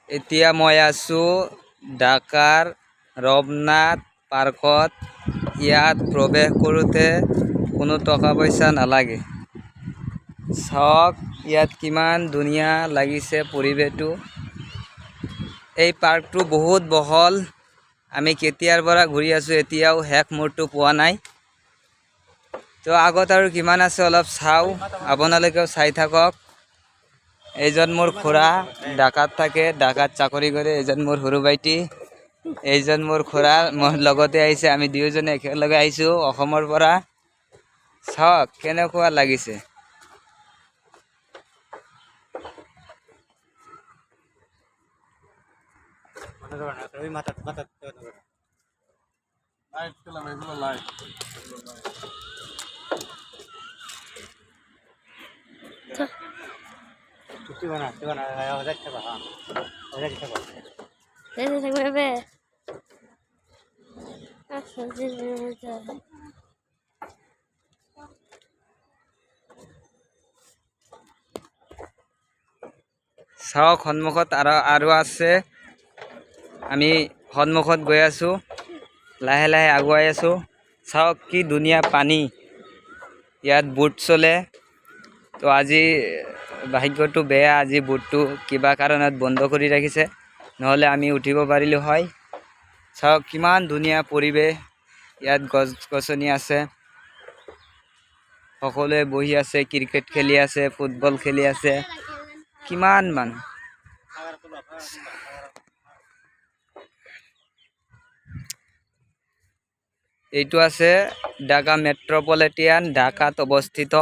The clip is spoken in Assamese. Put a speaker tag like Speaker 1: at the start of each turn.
Speaker 1: এতিয়া মই আছোঁ ঢাকাৰ ৰবনাথ পাৰ্কত। ইয়াত প্ৰৱেশ কৰোঁতে কোনো টকা পইচা নালাগে। চাওক ইয়াত কিমান ধুনীয়া লাগিছে পৰিৱেশটো। এই পাৰ্কটো বহুত বহল। আমি কেতিয়াৰ পৰা ঘূৰি আছোঁ, এতিয়াও শেষ মুহূৰ্ত পোৱা নাই। তো আগত আৰু কিমান আছে অলপ চাওঁ, আপোনালোকেও চাই থাকক। এইজন মোৰ খুৰা, ঢাকাত থাকে, ঢাকাত চাকৰি কৰে। এইজন মোৰ সৰু ভাইটি, এইজন মোৰ খুৰা মোৰ লগতে আহিছে। আমি দুয়োজনে একেলগে আহিছোঁ অসমৰ পৰা। চাওক কেনেকুৱা লাগিছে। চাওক সন্মুখত আৰু আছে। আমি সন্মুখত গৈ আছোঁ, লাহে লাহে আগুৱাই আছোঁ। চাওক কি ধুনীয়া পানী। ইয়াত বোট চলে। তো আজি ভাগ্যটো বেয়া, আজি বোটটো কিবা কাৰণত বন্ধ কৰি ৰাখিছে, নহ'লে আমি উঠিব পাৰিলোঁ হয়। চাওক কিমান ধুনীয়া পৰিৱেশ। ইয়াত গছ গছনি আছে, সকলোৱে বহি আছে, ক্ৰিকেট খেলি আছে, ফুটবল খেলি আছে। কিমান মানুহ। এইটো আছে ঢাকা মেট্ৰপলিটান, ঢাকাত অৱস্থিত।